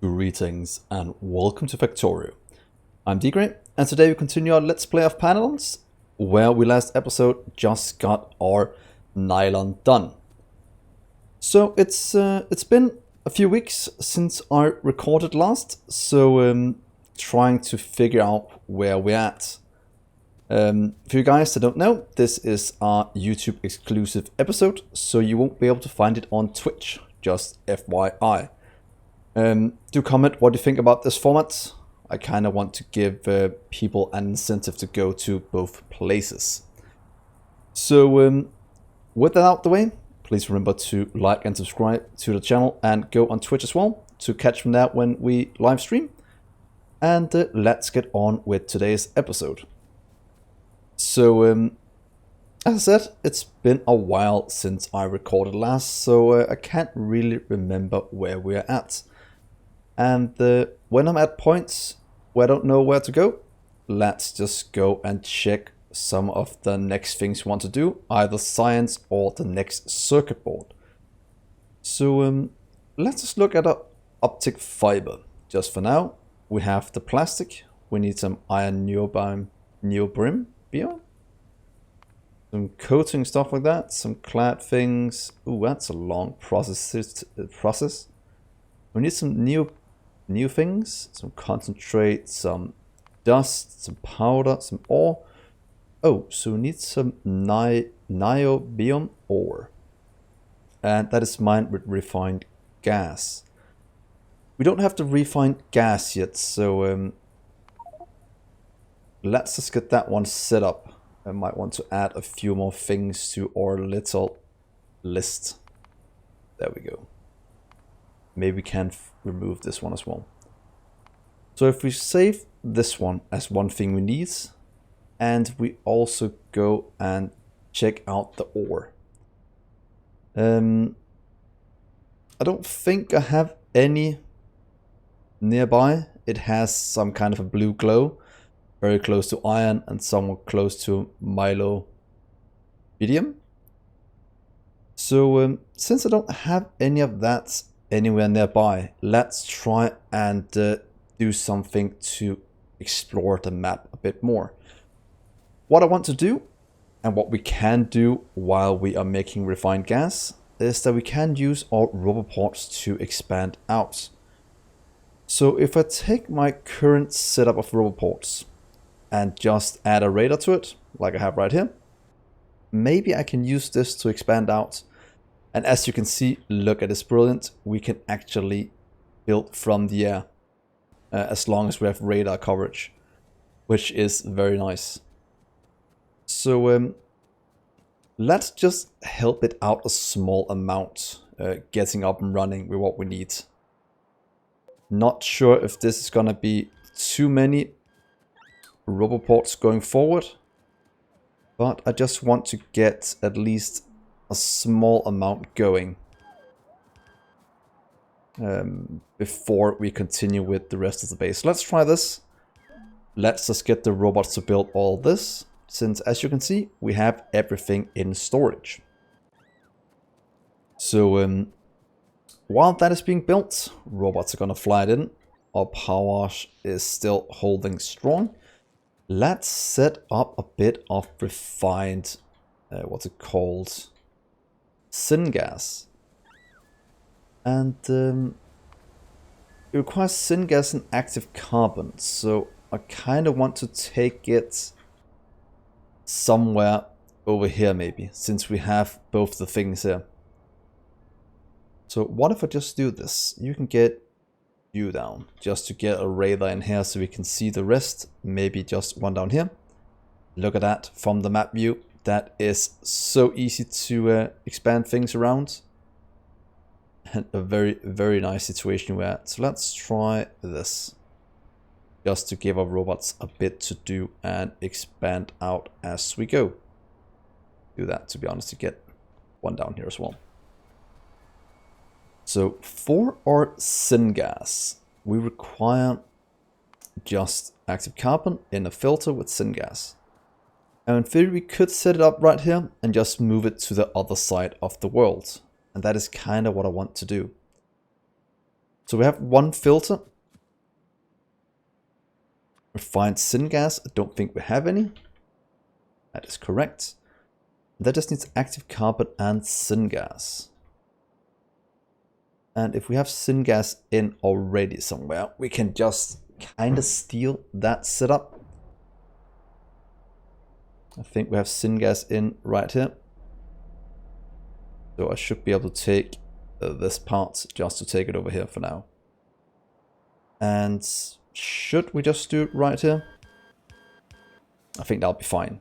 Greetings and welcome to Factorio. I'm Dgray, and today we continue our Let's Play of Pyanodons, where we last episode just got our nylon done. So it's been a few weeks since I recorded last, so trying to figure out where we're at. For you guys that don't know, this is our YouTube exclusive episode, so you won't be able to find it on Twitch, just FYI. Do comment what you think about this format. I kind of want to give people an incentive to go to both places. So with that out the way, please remember to like and subscribe to the channel and go on Twitch as well to catch me there when we live stream. And let's get on with today's episode. So as I said, it's been a while since I recorded last, so I can't really remember where we're at. And when I'm at points where I don't know where to go, let's just go and check some of the next things we want to do, either science or the next circuit board. So let's just look at our optic fiber. Just for now, we have the plastic. We need some iron niobium, some coating, stuff like that, some clad things. Ooh, that's a long process. We need some new things, some concentrate, some dust, some powder, some ore. Oh, so we need some niobium ore. And that is mined with refined gas. We don't have the refined gas yet, so let's just get that one set up. I might want to add a few more things to our little list. There we go. Maybe we can remove this one as well. So if we save this one as one thing we need, and we also go and check out the ore. I don't think I have any nearby. It has some kind of a blue glow, very close to iron and somewhat close to Niobium. So since I don't have any of that anywhere nearby, let's try and do something to explore the map a bit more. What I want to do, and what we can do while we are making refined gas, is that we can use our roboports to expand out. So if I take my current setup of roboports and just add a radar to it, like I have right here, maybe I can use this to expand out. And as you can see, look at this, brilliant, we can actually build from the air as long as we have radar coverage, which is very nice. So let's just help it out a small amount, getting up and running with what we need. Not sure if this is gonna be too many roboports going forward, but I just want to get at least a small amount going before we continue with the rest of the base. Let's try this. Let's just get the robots to build all this, since as you can see, we have everything in storage. So while that is being built, robots are gonna fly it in. Our power is still holding strong. Let's set up a bit of refined, what's it called? Syngas. And it requires syngas and active carbon, so I kind of want to take it somewhere over here maybe, since we have both the things here. So what if I just do this? You can get you down, just to get a radar in here so we can see the rest. Maybe just one down here. Look at that from the map view. That is so easy to expand things around. And a very, very nice situation we're at. So let's try this. Just to give our robots a bit to do and expand out as we go. Do that, to be honest, to get one down here as well. So for our syngas, we require just active carbon in a filter with syngas. And in theory, we could set it up right here and just move it to the other side of the world. And that is kind of what I want to do. So we have one filter. Refined syngas. I don't think we have any. That is correct. That just needs active carbon and syngas. And if we have syngas in already somewhere, we can just kind of steal that setup. I think we have syngas in right here. So I should be able to take this part just to take it over here for now. And should we just do it right here? I think that'll be fine.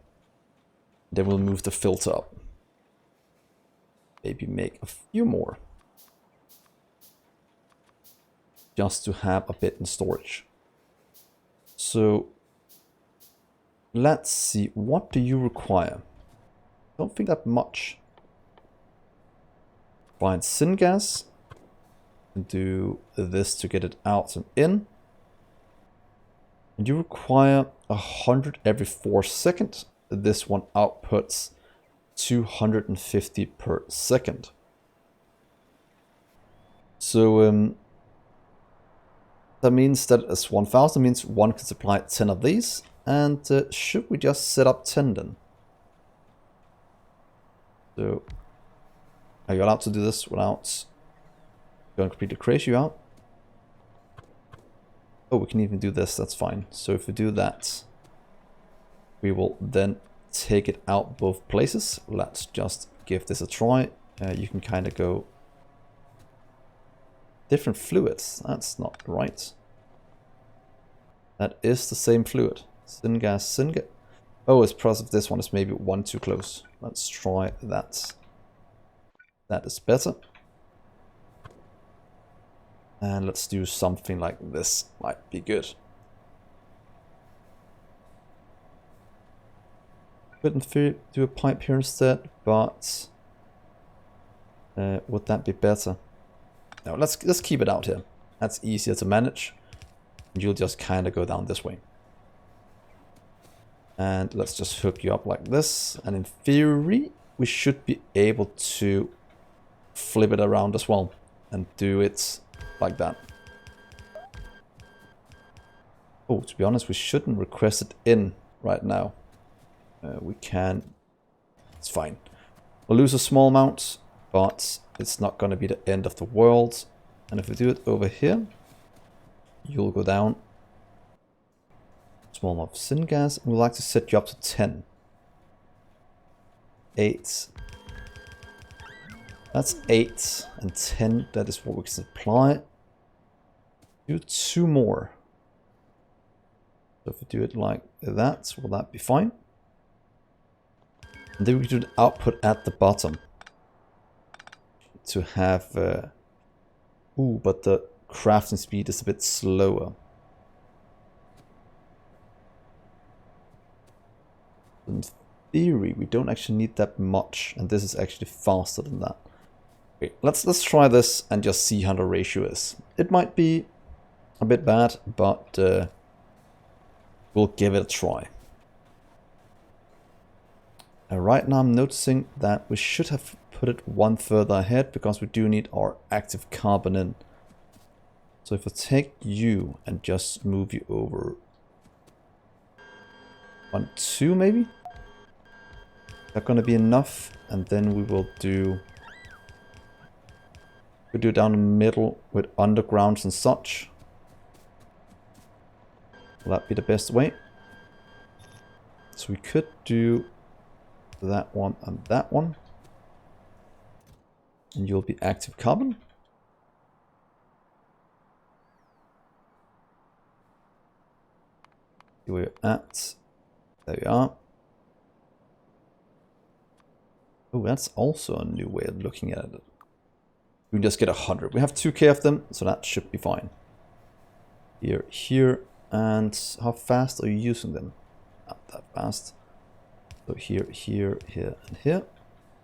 Then we'll move the filter up. Maybe make a few more. Just to have a bit in storage. So let's see, what do you require? Don't think that much. Find syngas. And do this to get it out and in. And you require 100 every 4 seconds. This one outputs 250 per second. So that means that as 1000 means one can supply 10 of these. And should we just set up 10 then? So are you allowed to do this without going completely crazy out? Oh, we can even do this, that's fine. So if we do that, we will then take it out both places. Let's just give this a try. You can kind of go different fluids. That's not right. That is the same fluid. Syngas, syngas. Oh, it's because of this one is maybe one too close. Let's try that. That is better. And let's do something like this. Might be good. Could in theory do a pipe here instead, but would that be better? No, let's keep it out here. That's easier to manage. And you'll just kind of go down this way. And let's just hook you up like this. And in theory, we should be able to flip it around as well and do it like that. Oh, to be honest, we shouldn't request it in right now. We can. It's fine. We'll lose a small amount, but it's not going to be the end of the world. And if we do it over here, you'll go down. Small amount of syngas. We'd like to set you up to 10. 8. That's 8 and 10. That is what we can supply. Do 2 more. So if we do it like that, will that be fine? And then we do the output at the bottom. To have... ooh, but the crafting speed is a bit slower. In theory, we don't actually need that much. And this is actually faster than that. Okay, let's try this and just see how the ratio is. It might be a bit bad, but we'll give it a try. Right now I'm noticing that we should have put it one further ahead because we do need our active carbon in. So if I take you and just move you over 1, 2 maybe? Is that going to be enough? And then we will do... we do down the middle with undergrounds and such. Will that be the best way? So we could do that one and that one. And you'll be active carbon. Here we're at. There we are. Oh, that's also a new way of looking at it. We can just get 100. We have 2k of them, so that should be fine. Here, here, and how fast are you using them? Not that fast. So here, here, here, and here,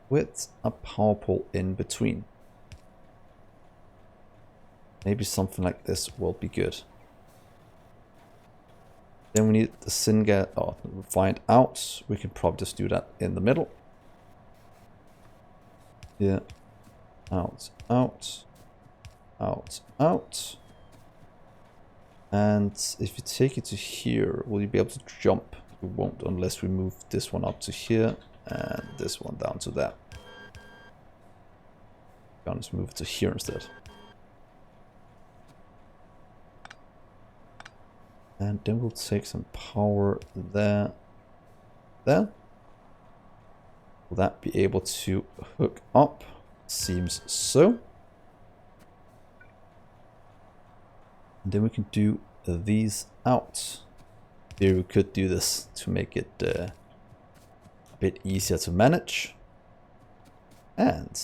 with a power pole in between. Maybe something like this will be good. Then we need the syngas, or refined out. We can probably just do that in the middle. Here, out, out, out, out. And if you take it to here, will you be able to jump? You won't unless we move this one up to here and this one down to that. I'll just move it to here instead. And then we'll take some power there. There. Will that be able to hook up? Seems so. And then we can do these out. Here we could do this to make it a bit easier to manage. And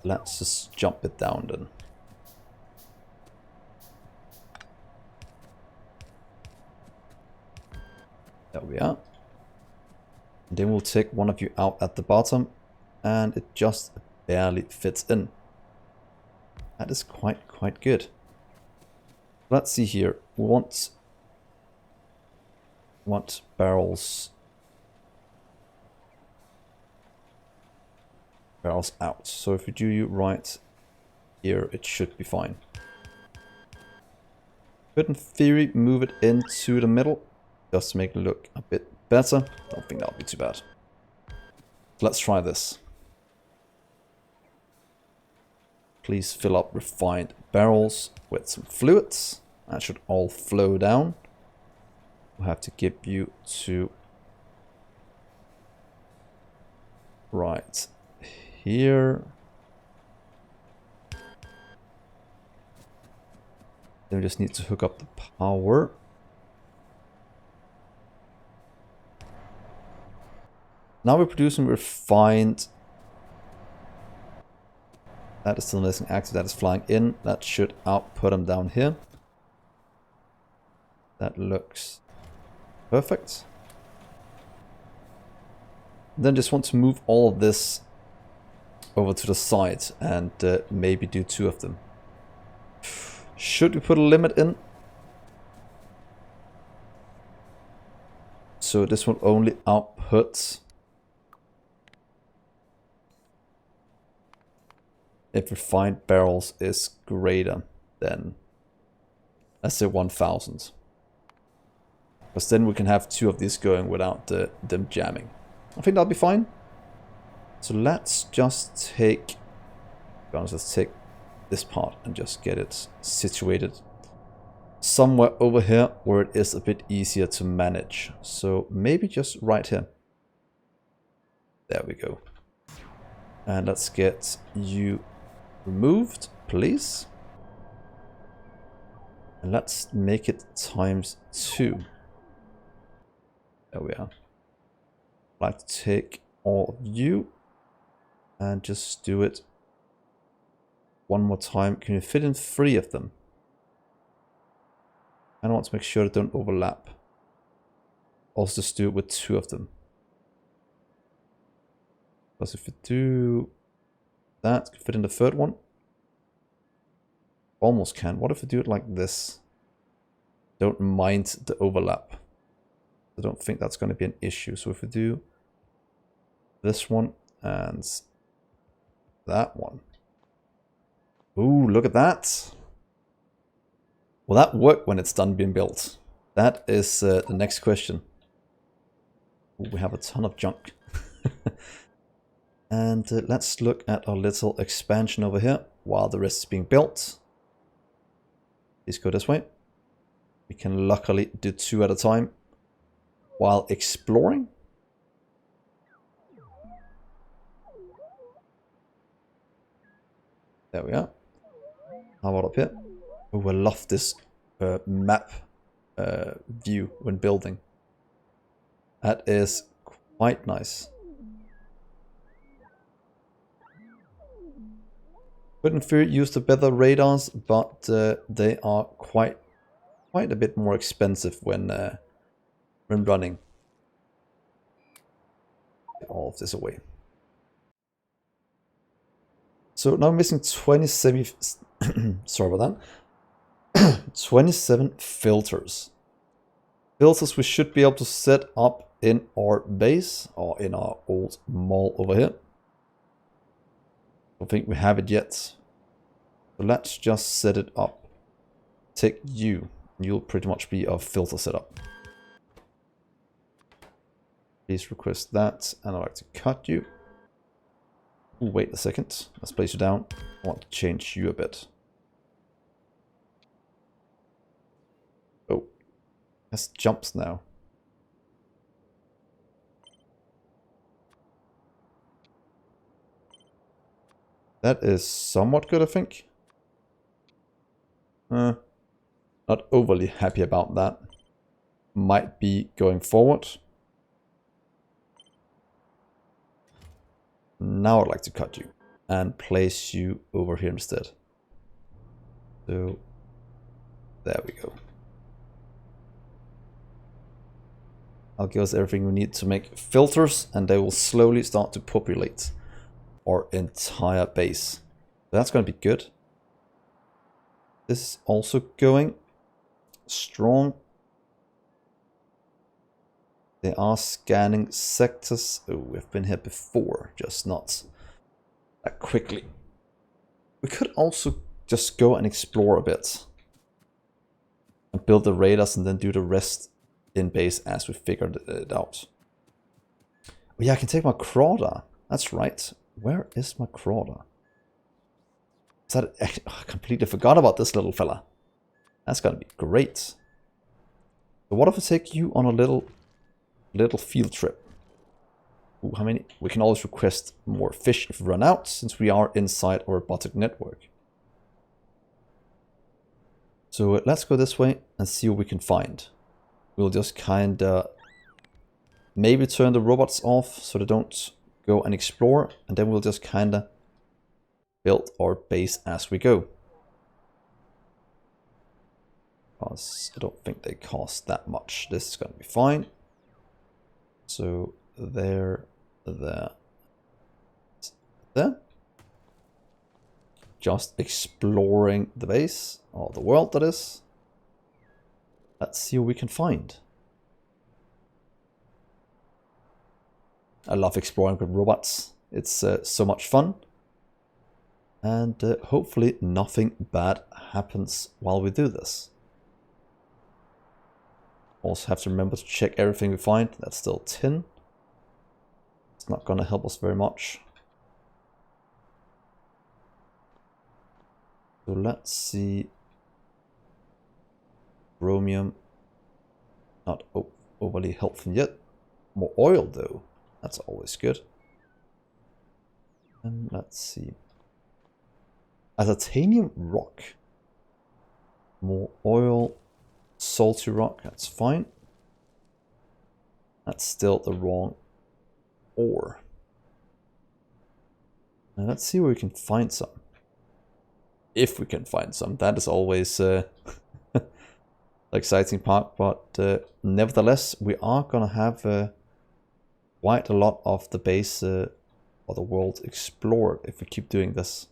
let's just jump it down then. There we are. And then we'll take one of you out at the bottom, and it just barely fits in. That is quite good. Let's see here. We want barrels out. So if we do you right here, it should be fine. Could in theory move it into the middle just to make it look a bit better. Don't think that'll be too bad. Let's try this. Please fill up refined barrels with some fluids. That should all flow down. We'll have to give you to right here. Then we just need to hook up the power. Now we're producing refined. That is still missing active, that is flying in. That should output them down here. That looks perfect. Then just want to move all of this over to the side and maybe do 2 of them. Should we put a limit in? So this will only output if refined barrels is greater than, let's say, 1000. Because then we can have 2 of these going without them jamming. I think that'll be fine. So let's just take, let's take this part and just get it situated somewhere over here where it is a bit easier to manage. So maybe just right here. There we go. And let's get you removed, please. And let's make it ×2. There we are. I'd like to take all of you and just do it one more time. Can you fit in 3 of them? And I want to make sure they don't overlap. Also just do it with 2 of them. Because if you do that, can fit in the 3rd one. Almost can. What if we do it like this? Don't mind the overlap. I don't think that's going to be an issue. So if we do this one and that one. Ooh, look at that. Will that work when it's done being built? That is the next question. Ooh, we have a ton of junk. And let's look at our little expansion over here while the rest is being built. Please go this way. We can luckily do 2 at a time while exploring. There we are. How about up here? Oh, I love this map view when building. That is quite nice. Could in theory use the better radars, but they are quite a bit more expensive when running. Get all of this away. So now I'm missing 27. Sorry about that. 27 filters. Filters we should be able to set up in our base or in our old mall over here. Don't think we have it yet. So let's just set it up. Take you. You'll pretty much be our filter setup. Please request that, and I'd like to cut you. Ooh, wait a second. Let's place you down. I want to change you a bit. Oh, has jumps now. That is somewhat good, I think. Not overly happy about that. Might be going forward. Now I'd like to cut you and place you over here instead. So there we go. I'll give us everything we need to make filters, and they will slowly start to populate our entire base. That's going to be good. This is also going strong. They are scanning sectors. Oh, we've been here before, just not that quickly. We could also just go and explore a bit and build the radars and then do the rest in base as we figured it out. Oh yeah, I can take my crawler. That's right. Where is my crawler? Is that I completely forgot about this little fella. That's gonna be great. So what if I take you on a little field trip? Ooh, how many? We can always request more fish if we run out, since we are inside our robotic network. So let's go this way and see what we can find. We'll just kinda maybe turn the robots off so they don't go and explore, and then we'll just kinda build our base as we go. Because I don't think they cost that much. This is gonna be fine. So there. Just exploring the base, or the world that is. Let's see what we can find. I love exploring with robots. It's so much fun. And hopefully nothing bad happens while we do this. Also have to remember to check everything we find. That's still tin. It's not going to help us very much. So let's see. Chromium. Not overly helpful yet. More oil though. That's always good. And let's see. A titanium rock. More oil. Salty rock. That's fine. That's still the wrong ore. Now let's see where we can find some. If we can find some. That is always the exciting part. But nevertheless, we are going to have quite a lot of the base or the world explored if we keep doing this.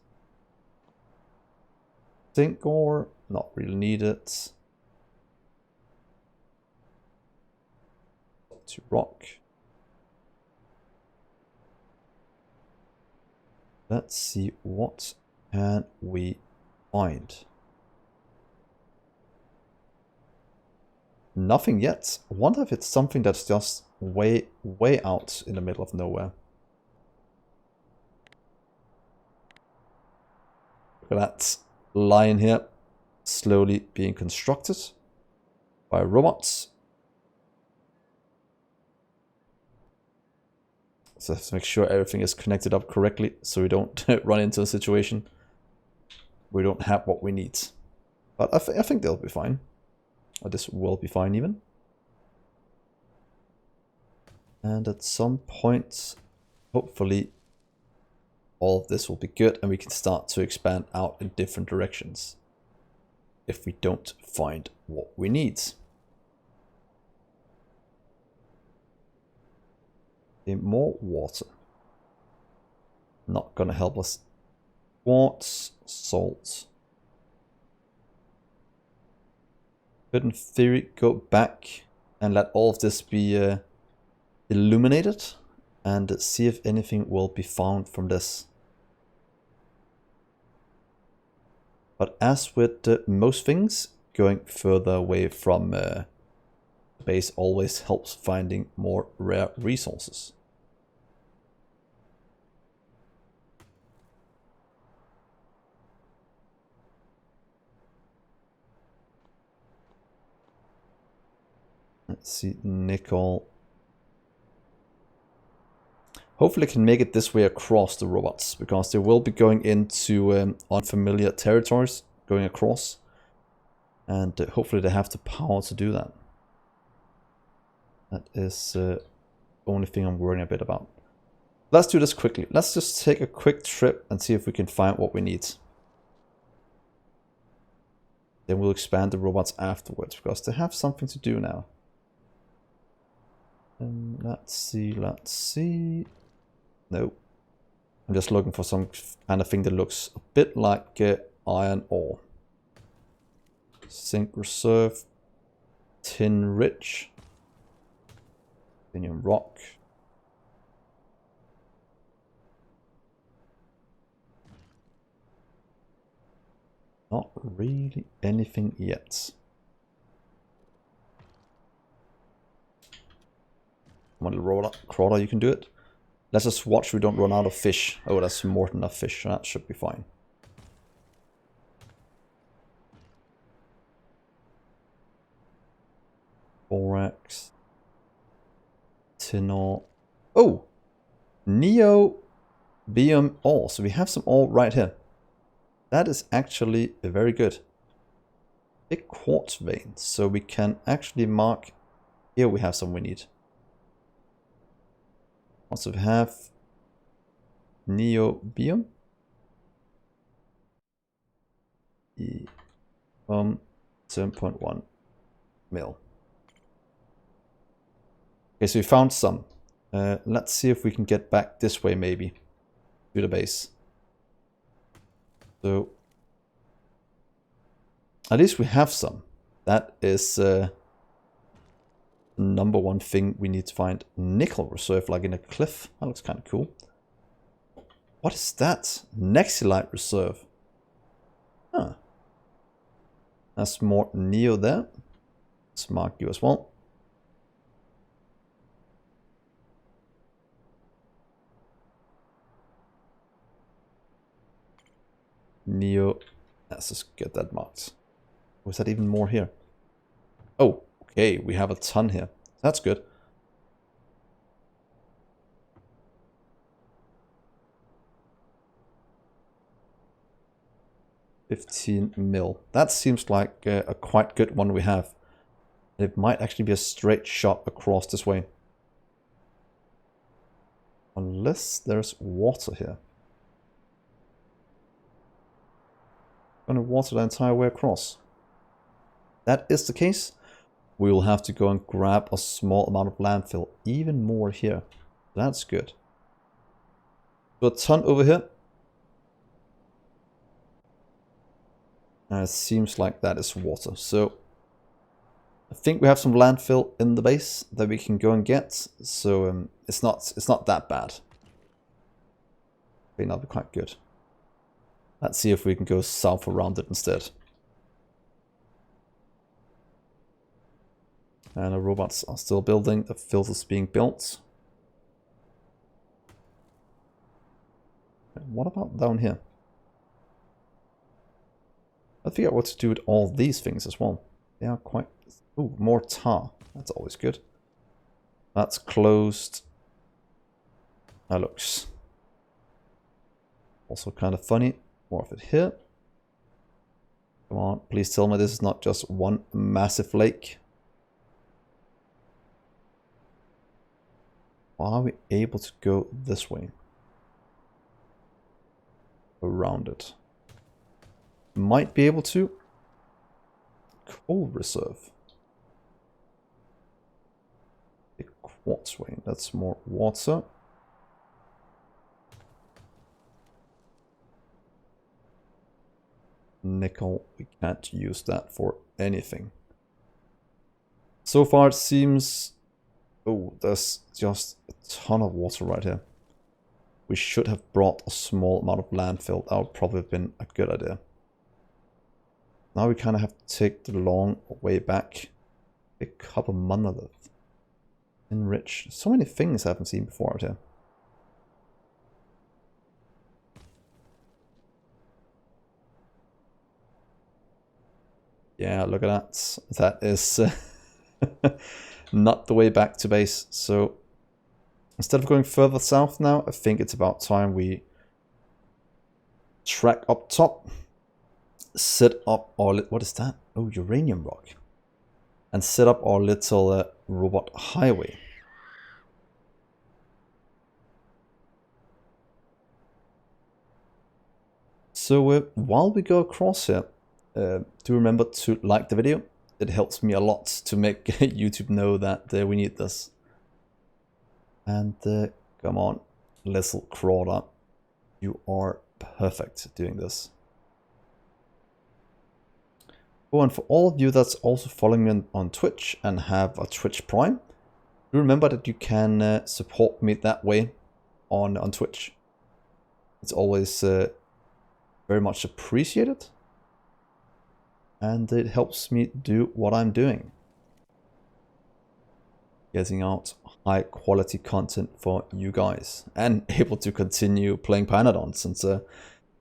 Zinc ore, not really needed. To rock. Let's see what can we find. Nothing yet. I wonder if it's something that's just way out in the middle of nowhere. Look at that line here, slowly being constructed by robots. So I have to make sure everything is connected up correctly so we don't run into a situation where we don't have what we need. But I think they'll be fine. Or this will be fine even. And at some point, hopefully, all of this will be good and we can start to expand out in different directions. If we don't find what we need. Okay, more water. Not gonna help us. Quartz, salt. Could in theory go back and let all of this be illuminated and see if anything will be found from this. But as with most things, going further away from the base always helps finding more rare resources. Let's see, nickel. Hopefully I can make it this way across the robots, because they will be going into unfamiliar territories, going across. And hopefully they have the power to do that. That is the only thing I'm worrying a bit about. Let's do this quickly. Let's just take a quick trip and see if we can find what we need. Then we'll expand the robots afterwards, because they have something to do now. And let's see. Nope. I'm just looking for some kind of thing that looks a bit like iron ore. Zinc reserve. Tin rich. Titanium rock. Not really anything yet. Come on, little crawler, you can do it. Let's just watch we don't run out of fish. Oh, that's more than enough fish, so that should be fine. Borax. Tin ore. Oh! Niobium ore. So we have some ore right here. That is actually very good. Big quartz vein. So we can actually mark... Here we have some we need. Also we have niobium. 7.1 mil. Okay, so we found some. Let's see if we can get back this way maybe. To the base. So at least we have some. That is number one thing we need to find. Nickel reserve, like in a cliff. That looks kind of cool. What is that? Nexilite reserve. Huh. That's more neo there. Let's mark you as well. Neo. Let's just get that marked. Was that even more here? Oh, okay. We have a ton here. That's good. $15 mil. That seems like a quite good one we have. It might actually be a straight shot across this way. Unless there's water here. Gonna water the entire way across. That is the case. We will have to go and grab a small amount of landfill. Even more here. That's good. So a ton over here. And it seems like that is water. So I think we have some landfill in the base that we can go and get. So it's not that bad. I think that'll be quite good. Let's see if we can go south around it instead. And the robots are still building. The filter's being built. And what about down here? I figure out what to do with all these things as well. They are quite... Ooh, more tar. That's always good. That's closed. That looks also kind of funny. More of it here. Come on, please tell me this is not just one massive lake. Are we able to go this way? Around it. Might be able to. Coal reserve. A quartz vein. That's more water. Nickel. We can't use that for anything. So far it seems... Oh, there's just a ton of water right here. We should have brought a small amount of landfill. That would probably have been a good idea. now we kind of have to take the long way back. A copper monolith. Enrich. So many things I haven't seen before out here. Yeah, look at that. That is not the way back to base. So instead of going further south now, I think it's about time we track up top, set up our... What is that? Oh, uranium rock. And set up our little robot highway. So while we go across here, do remember to like the video. It helps me a lot to make YouTube know that we need this. And come on, little crawler. You are perfect doing this. Oh, and for all of you that's also following me on Twitch and have a Twitch Prime, do remember that you can support me that way on Twitch. It's always very much appreciated. And it helps me do what I'm doing. Getting out high quality content for you guys. And able to continue playing Pyanodon since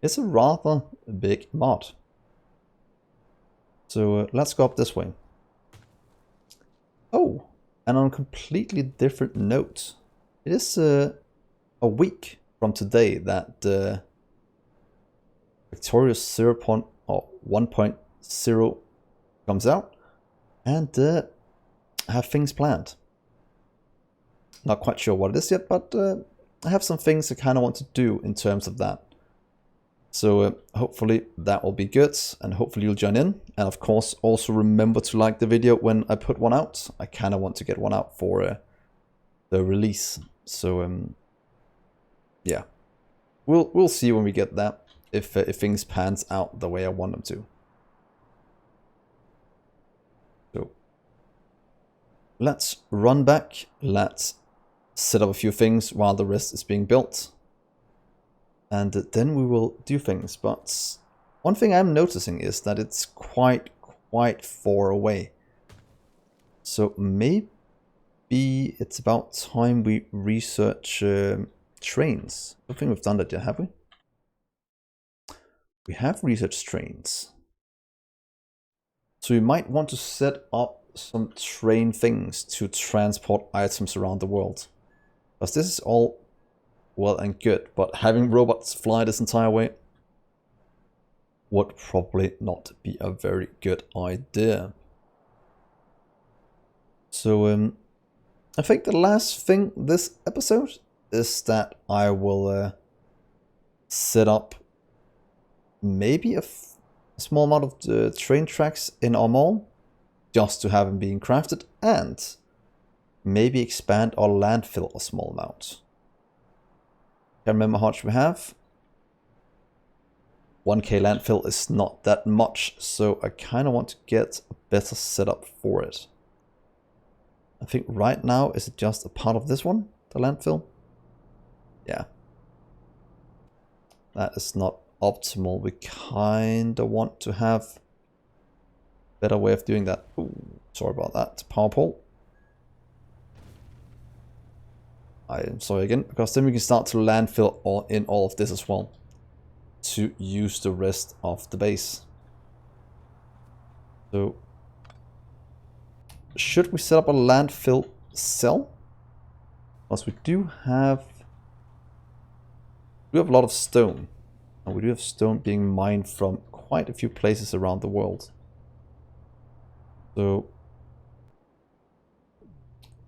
it's a rather big mod. So let's go up this way. Oh, and on a completely different note. It is a week from today that Factorio 1.0 comes out, and I have things planned. Not quite sure what it is yet, but I have some things I kind of want to do in terms of that. So hopefully that will be good, and hopefully you'll join in. And of course, also remember to like the video when I put one out. I kind of want to get one out for the release. So yeah, we'll see when we get that, if things pans out the way I want them to. So let's run back. Let's set up a few things while the rest is being built. And then we will do things. But one thing I'm noticing is that it's quite far away. So maybe it's about time we research trains. I don't think we've done that yet, have we? We have researched trains. So we might want to set up some train things to transport items around the world. Because this is all well and good, but having robots fly this entire way would probably not be a very good idea. So I think the last thing this episode is that I will set up maybe a small amount of train tracks in our mall, just to have them being crafted, and maybe expand our landfill a small amount. Can't remember how much we have. 1k landfill is not that much, so I kind of want to get a better setup for it. I think right now, is it just a part of this one, the landfill? Yeah. That is not optimal. We kind of want to have a better way of doing that. Ooh, sorry about that. Power pole. I am sorry again, because then we can start to landfill in all of this as well, to use the rest of the base. So, should we set up a landfill cell? Because we do have a lot of stone, and we do have stone being mined from quite a few places around the world. So,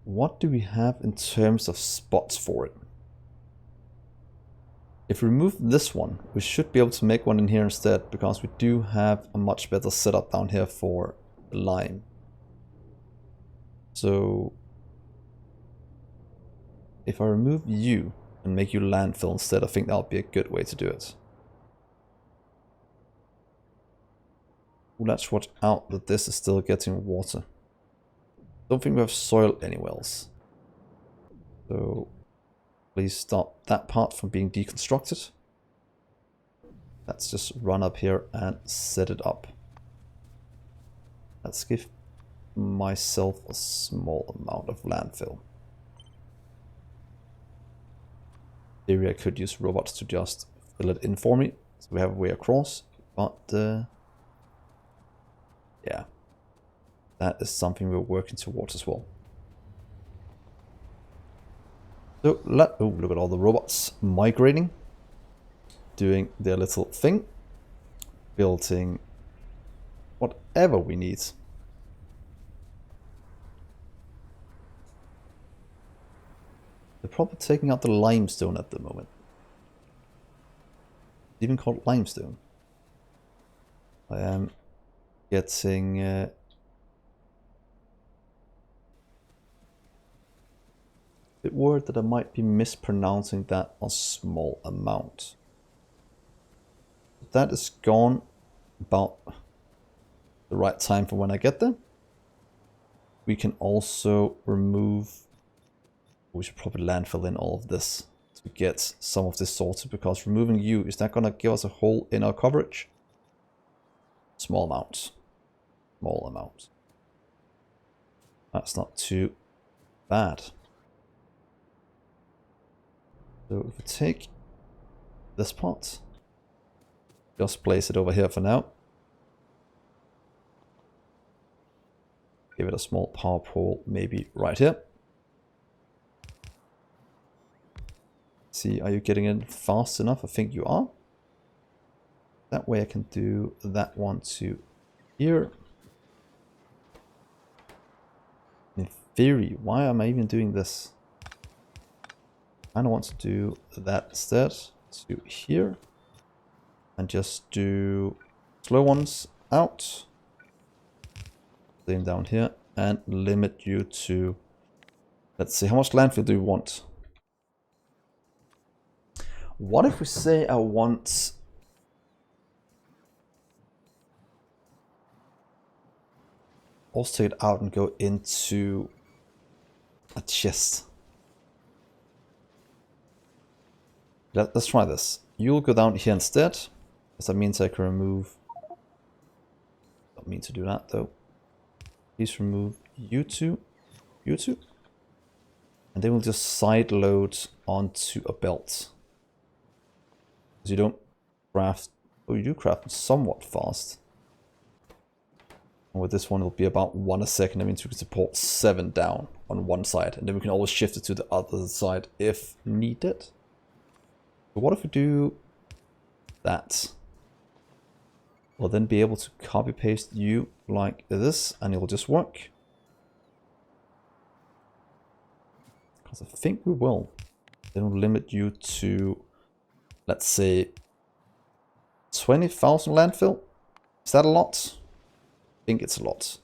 what do we have in terms of spots for it? If we remove this one, we should be able to make one in here instead, because we do have a much better setup down here for lime. So if I remove you and make you landfill instead, I think that would be a good way to do it. Let's watch out that this is still getting water. Don't think we have soil anywhere else. So please stop that part from being deconstructed. Let's just run up here and set it up. Let's give myself a small amount of landfill. Maybe I could use robots to just fill it in for me, so we have a way across, but yeah, that is something we're working towards as well. So look at all the robots migrating, doing their little thing, building whatever we need. They're probably taking out the limestone at the moment. It's even called limestone. I am getting the word that I might be mispronouncing that a small amount. That is gone about the right time for when I get there. We can also remove, we should probably landfill in all of this to get some of this sorted, because removing you, is that going to give us a hole in our coverage? Small amount. Small amount. That's not too bad. So if we take this part, just place it over here for now. Give it a small power pole, maybe right here. See, are you getting in fast enough? I think you are. That way I can do that one to here. In theory, why am I even doing this? I don't want to do that instead. To here. And just do slow ones out. Same down here. And limit you to, let's see, how much landfill do you want? What if we say I want also take it out and go into a chest. Let's try this. You'll go down here instead, because that means I can remove. Don't mean to do that though. Please remove you two, and then we'll just side load onto a belt. Because you don't craft, oh, you do craft somewhat fast. And with this one, it'll be about 1 a second. That means we can support 7 down on one side, and then we can always shift it to the other side if needed. But what if we do that? We'll then be able to copy paste you like this, and it'll just work. Because I think we will. Then we'll limit you to, let's say, 20,000 landfill. Is that a lot? I think it's a lot.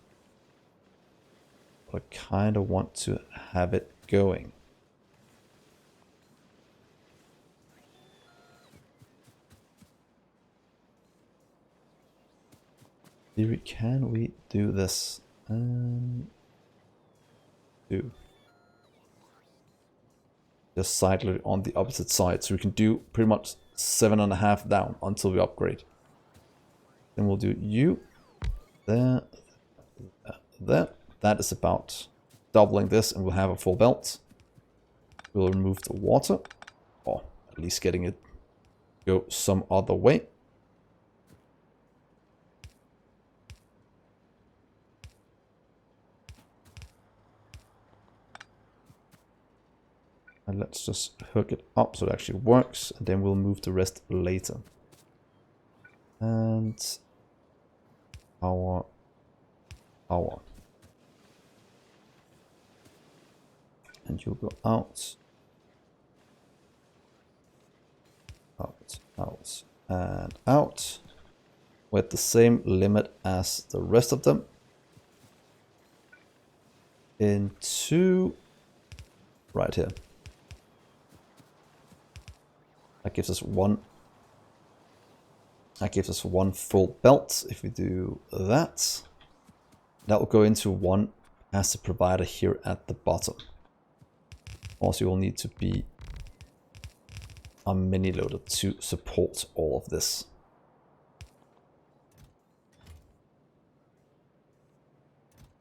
But I kind of want to have it going. Can we do this? Do. Just side load on the opposite side, so we can do pretty much 7.5 down until we upgrade. Then we'll do you there, there. That is about doubling this, and we'll have a full belt. We'll remove the water, or at least getting it go some other way. And let's just hook it up so it actually works, and then we'll move the rest later. And power. And you'll go out, and out with the same limit as the rest of them. Into right here. That gives us one. That gives us one full belt. If we do that, that will go into one as a provider here at the bottom. Also, you will need to be a mini loader to support all of this.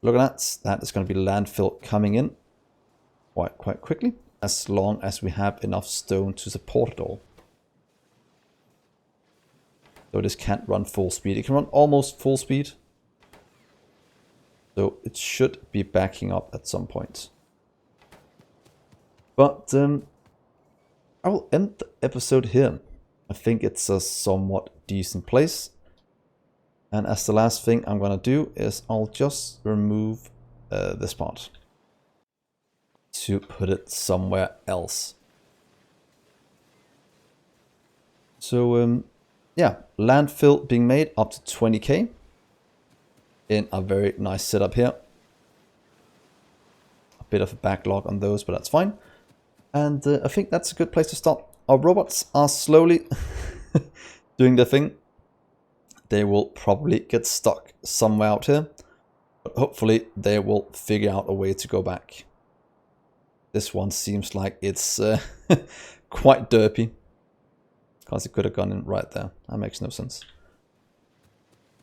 Look at that. That is going to be landfill coming in quite quickly, as long as we have enough stone to support it all. So this can't run full speed. It can run almost full speed. So it should be backing up at some point. But I will end the episode here. I think it's a somewhat decent place. And as the last thing I'm going to do is I'll just remove this part to put it somewhere else. So yeah, landfill being made up to 20k in a very nice setup here. A bit of a backlog on those, but that's fine. And I think that's a good place to stop. Our robots are slowly doing their thing. They will probably get stuck somewhere out here, but hopefully they will figure out a way to go back. This one seems like it's quite derpy, because it could have gone in right there. That makes no sense.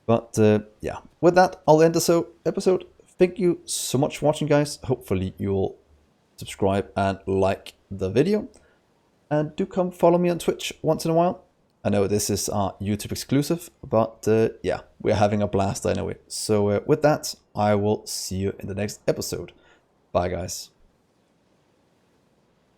But yeah, with that, I'll end this episode. Thank you so much for watching, guys. Hopefully you'll subscribe and like the video. And do come follow me on Twitch once in a while. I know this is our YouTube exclusive, but yeah, we're having a blast anyway. So with that, I will see you in the next episode. Bye, guys.